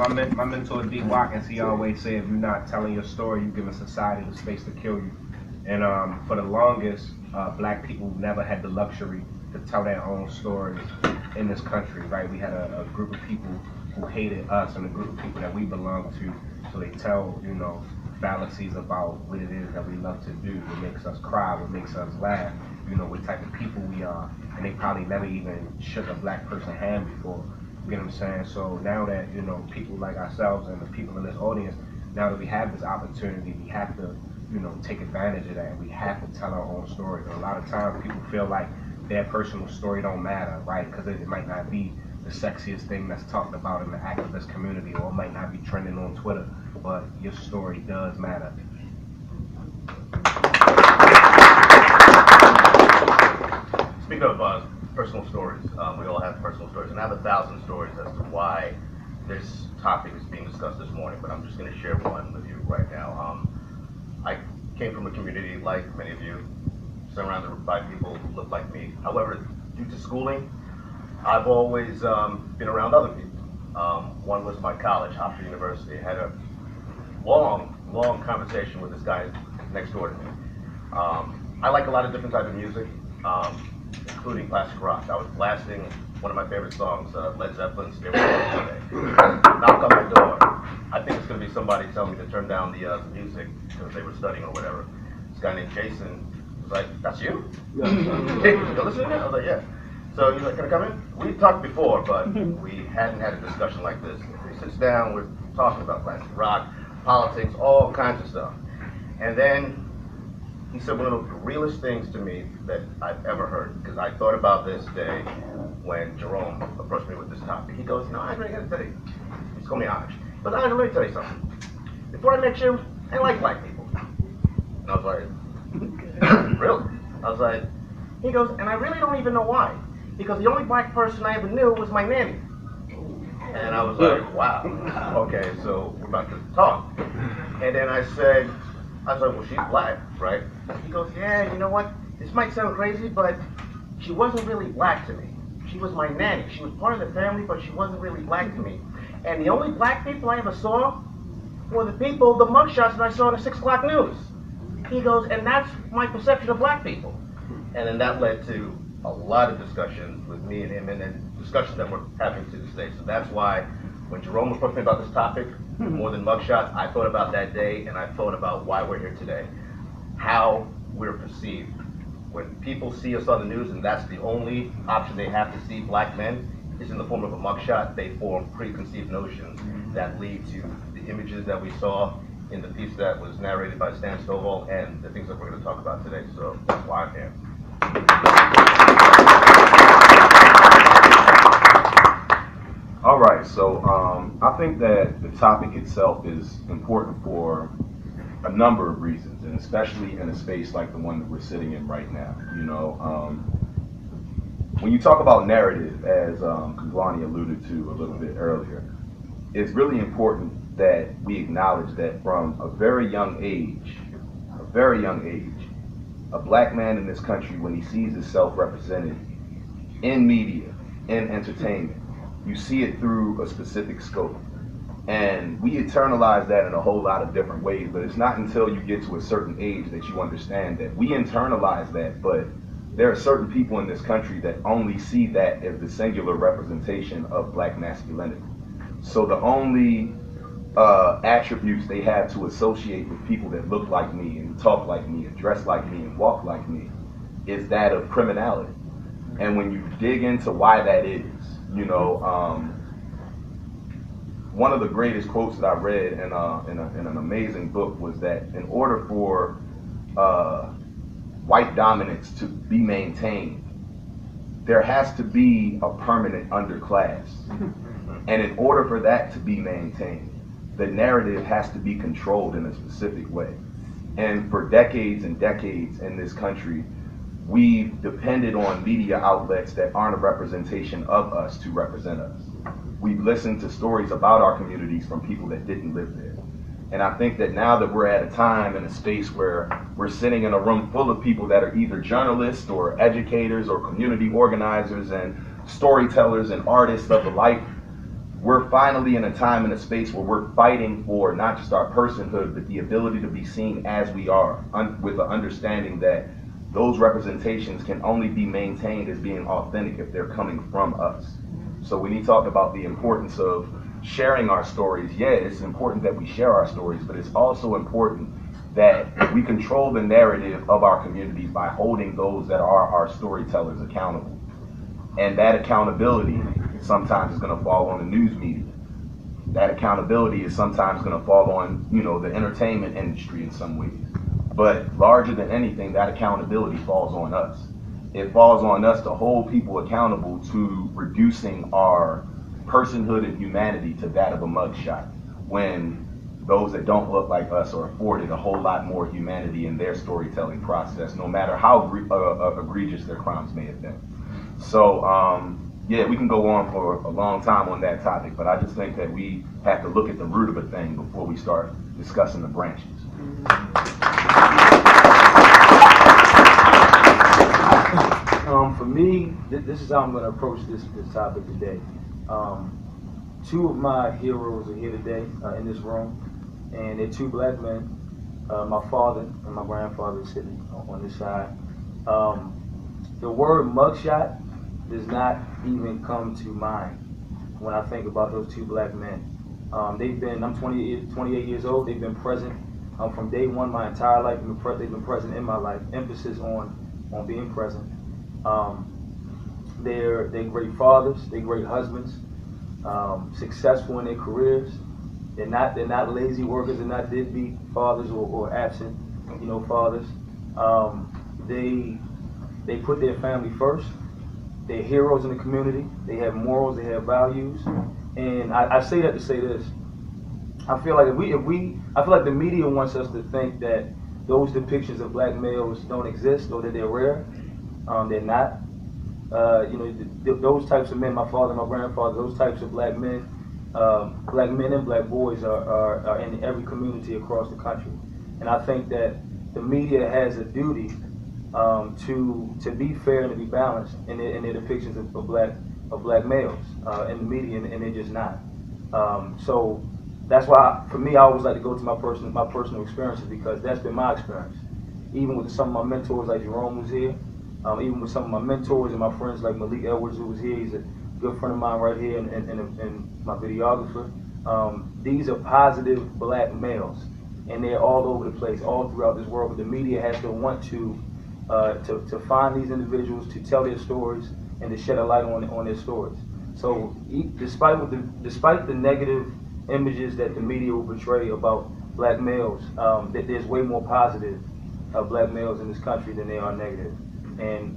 my mentor D. Watkins, he always said, if you're not telling your story, you're giving society the space to kill you. And for the longest, black people never had the luxury to tell their own stories in this country, right? We had a group of people who hated us and a group of people that we belonged to. So they tell, you know, fallacies about what it is that we love to do, what makes us cry, what makes us laugh, you know, what type of people we are. And they probably never even shook a black person's hand before. You get what I'm saying? So now that, you know, people like ourselves and the people in this audience, now that we have this opportunity, we have to, you know, take advantage of that, and we have to tell our own story. And a lot of times people feel like their personal story don't matter, right? Because it might not be the sexiest thing that's talked about in the activist community, or it might not be trending on Twitter, but your story does matter. Speaking of personal stories, we all have personal stories, and I have 1,000 stories as to why this topic is being discussed this morning, but I'm just going to share one with you right now. I came from a community, like many of you, surrounded by people who look like me. However, due to schooling, I've always been around other people. One was my college, Hofstra University. I had a long conversation with this guy next door to me. I like a lot of different types of music, including classic rock. I was blasting one of my favorite songs, Led Zeppelin's "They Were All Today." Knock on my door. I think it's going to be somebody telling me to turn down the music because they were studying or whatever. This guy named Jason was like, "That's you? Hey, you listening to it?" I was like, "Yeah." So he's like, "Can I come in?" We talked before, but we hadn't had a discussion like this. He sits down, we're talking about classic rock, politics, all kinds of stuff. And then he said one of the realest things to me that I've ever heard, because I thought about this day when Jerome approached me with this topic. He goes, "No, I gotta tell you." He's called me Amish. But let me tell you something. Before I met you, I like black people. And I was like, "Really?" I was like, he goes, "And I really don't even know why. Because the only black person I ever knew was my nanny." And I was like, wow. Okay, so we're about to talk. And then I said, well, she's black, right? He goes, "Yeah, you know what? This might sound crazy, but she wasn't really black to me. She was my nanny. She was part of the family, but she wasn't really black to me. And the only black people I ever saw were the mugshots that I saw on the 6 o'clock news." He goes, "And that's my perception of black people." And then that led to a lot of discussions with me and him, and then discussions that we're having to this day. So that's why when Jerome approached me about this topic, more than mugshots, I thought about that day, and I thought about why we're here today. How we're perceived. When people see us on the news, and that's the only option they have to see black men, is in the form of a mugshot, they form preconceived notions that lead to the images that we saw in the piece that was narrated by Stan Stovall and the things that we're going to talk about today. So that's why I'm here. All right, so I think that the topic itself is important for a number of reasons, and especially in a space like the one that we're sitting in right now. You know, when you talk about narrative, as Kondwani alluded to a little bit earlier, it's really important that we acknowledge that from a very young age, a black man in this country, when he sees himself represented in media, in entertainment, you see it through a specific scope. And we internalize that in a whole lot of different ways, but it's not until you get to a certain age that you understand that we internalize that, but there are certain people in this country that only see that as the singular representation of black masculinity. So the only attributes they have to associate with people that look like me and talk like me and dress like me and walk like me is that of criminality. And when you dig into why that is, you know, one of the greatest quotes that I read in an amazing book was that in order for white dominance to be maintained, there has to be a permanent underclass. And in order for that to be maintained, the narrative has to be controlled in a specific way. And for decades and decades in this country, we've depended on media outlets that aren't a representation of us to represent us. We've listened to stories about our communities from people that didn't live there. And I think that now that we're at a time and a space where we're sitting in a room full of people that are either journalists or educators or community organizers and storytellers and artists of the life, we're finally in a time and a space where we're fighting for not just our personhood, but the ability to be seen as we are, with the understanding that those representations can only be maintained as being authentic if they're coming from us. So when he talked about the importance of sharing our stories, yeah, it's important that we share our stories, but it's also important that we control the narrative of our communities by holding those that are our storytellers accountable. And that accountability sometimes is going to fall on the news media. That accountability is sometimes going to fall on, the entertainment industry in some ways. But larger than anything, that accountability falls on us. It falls on us to hold people accountable to reducing our personhood and humanity to that of a mugshot, when those that don't look like us are afforded a whole lot more humanity in their storytelling process, no matter how egregious their crimes may have been. So, yeah, we can go on for a long time on that topic, but I just think that we have to look at the root of a thing before we start discussing the branches. For me, this is how I'm going to approach this topic today. Two of my heroes are here today in this room, and they're two black men. My father and my grandfather are sitting on this side. The word mugshot does not even come to mind when I think about those two black men. I'm 28 years old. They've been present from day one, my entire life. They've been present in my life. Emphasis on being present. They're great fathers. They're great husbands. Successful in their careers. They're not lazy workers. They're not deadbeat fathers or absent, fathers. They put their family first. They're heroes in the community. They have morals. They have values. And I say that to say this. I feel like I feel like the media wants us to think that those depictions of black males don't exist or that they're rare. They're not. Those types of men, my father, my grandfather, those types of black men and black boys are in every community across the country. And I think that the media has a duty to be fair and to be balanced in their depictions of black males in the media, and they're just not. So that's why, for me, I always like to go to my personal experiences, because that's been my experience. Even with some of my mentors, like Jerome was here, even with some of my mentors and my friends like Malik Edwards, who was here. He's a good friend of mine right here, and my videographer. These are positive black males, and they're all over the place, all throughout this world. But the media has to want to find these individuals, to tell their stories, and to shed a light on their stories. So, despite the negative images that the media will portray about black males, that there's way more positive black males in this country than there are negative.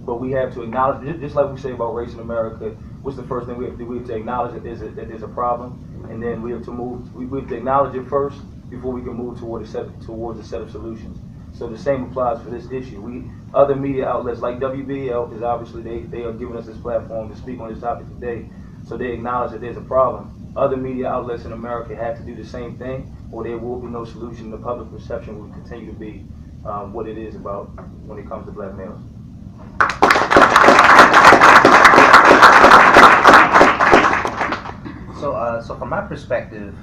But we have to acknowledge, just like we say about race in America, what's the first thing we have to do? We have to acknowledge that there's a problem, and then we have to acknowledge it first before we can move towards a set of solutions. So the same applies for this issue. Other media outlets like WBAL, is obviously they are giving us this platform to speak on this topic today, so they acknowledge that there's a problem. Other media outlets in America have to do the same thing, or there will be no solution. The public perception will continue to be what it is about when it comes to black males. So from my perspective,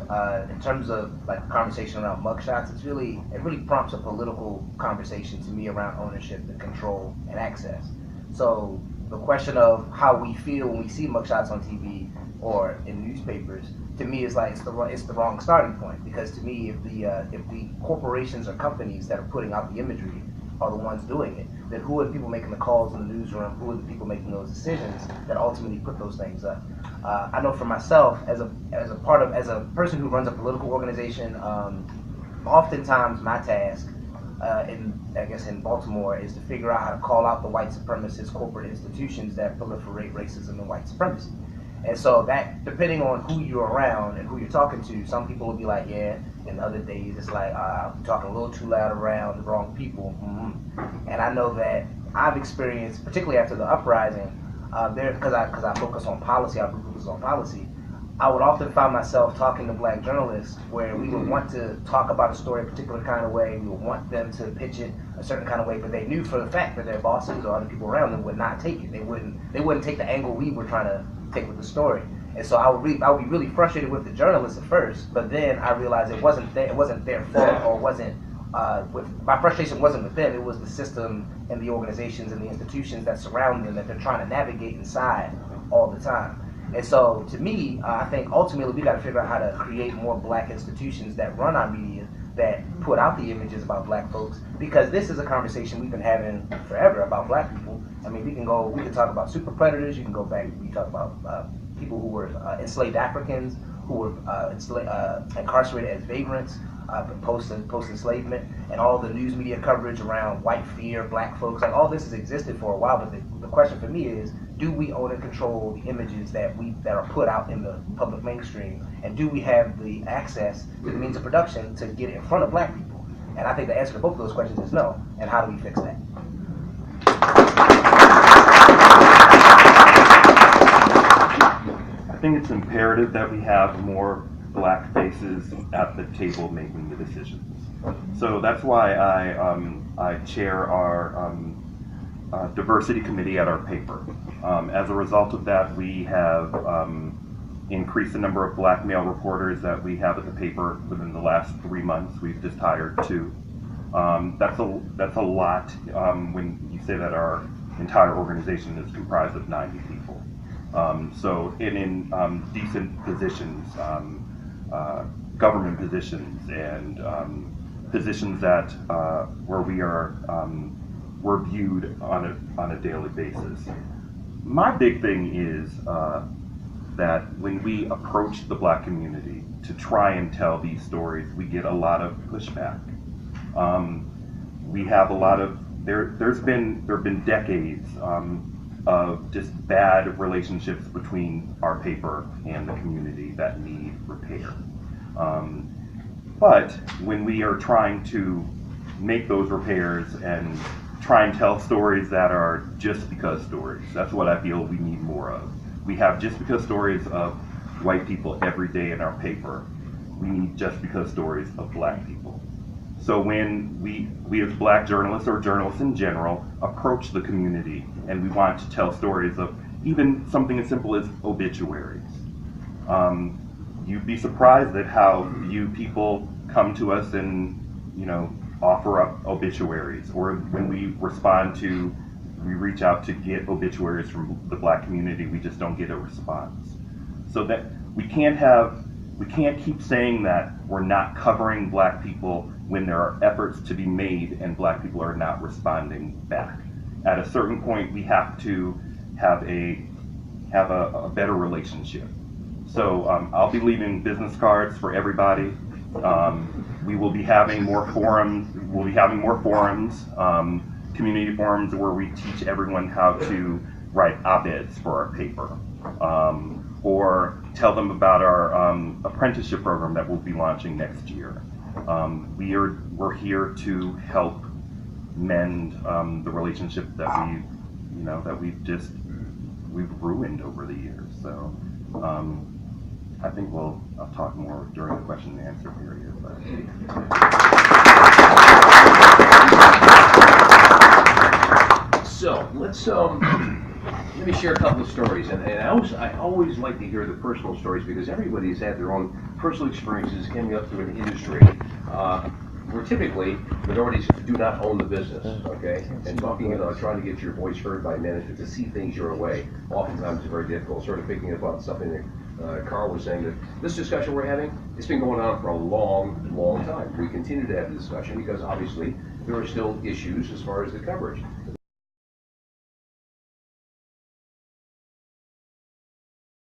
in terms of like conversation around mugshots, it really prompts a political conversation to me around ownership and control and access. So the question of how we feel when we see mugshots on TV or in newspapers, to me, is like it's the wrong starting point, because to me, if the corporations or companies that are putting out the imagery are the ones doing it, then who are the people making the calls in the newsroom? Who are the people making those decisions that ultimately put those things up? I know for myself, as a person who runs a political organization, oftentimes my task in Baltimore is to figure out how to call out the white supremacist corporate institutions that proliferate racism and white supremacy. And so that, depending on who you're around and who you're talking to, some people will be like, yeah, and other days it's like, I'm talking a little too loud around the wrong people. Mm-hmm. And I know that I've experienced, particularly after the uprising, because I focus on policy, I would often find myself talking to black journalists where we would want to talk about a story a particular kind of way, we would want them to pitch it a certain kind of way, but they knew for the fact that their bosses or other people around them would not take it. They wouldn't take the angle we were trying to take with the story. And so I would be really frustrated with the journalists at first, but then I realized it wasn't their fault, or my frustration wasn't with them. It was the system and the organizations and the institutions that surround them that they're trying to navigate inside all the time. And so, to me, I think ultimately we got to figure out how to create more black institutions that run our media, that put out the images about black folks, because this is a conversation we've been having forever about black people. I mean, we can talk about super predators. You can go back. We talk about people who were enslaved Africans, who were incarcerated as vagrants, post enslavement, and all the news media coverage around white fear, black folks. Like, all this has existed for a while. But the question for me is, do we own and control the images that are put out in the public mainstream, and do we have the access to the means of production to get it in front of black people? And I think the answer to both of those questions is no. And how do we fix that? I think it's imperative that we have more black faces at the table making the decisions. So that's why I chair our diversity committee at our paper. As a result of that, we have increased the number of black male reporters that we have at the paper within the last 3 months. We've just hired 2. That's a lot when you say that our entire organization is comprised of 90 people. So in decent positions, government positions, and positions that where we're viewed on a daily basis. My big thing is that when we approach the black community to try and tell these stories, we get a lot of pushback. We have a lot of there have been decades of just bad relationships between our paper and the community that need repair. But when we are trying to make those repairs and try and tell stories that are just because stories, that's what I feel we need more of. We have just because stories of white people every day in our paper. We need just because stories of black people. So when we as black journalists, or journalists in general, approach the community and we want to tell stories of even something as simple as obituaries, you'd be surprised at how few people come to us and, offer up obituaries, or when we reach out to get obituaries from the black community, we just don't get a response. So that we can't keep saying that we're not covering black people when there are efforts to be made and black people are not responding back. At a certain point, we have to have a better relationship. So I'll be leaving business cards for everybody. We will be having more forums. We'll be having more forums, community forums, where we teach everyone how to write op-eds for our paper, or tell them about our apprenticeship program that we'll be launching next year. We're here to help mend the relationship that we've ruined over the years. So I think I'll talk more during the question and answer period. So let me share a couple of stories, and I always like to hear the personal stories, because everybody's had their own personal experiences coming up through an industry where typically minorities do not own the business, okay? And talking about trying to get your voice heard by management to see things your way, oftentimes is very difficult. Sort of picking up on something that Karl was saying, that this discussion we're having, it's been going on for a long, long time. We continue to have the discussion because obviously there are still issues as far as the coverage.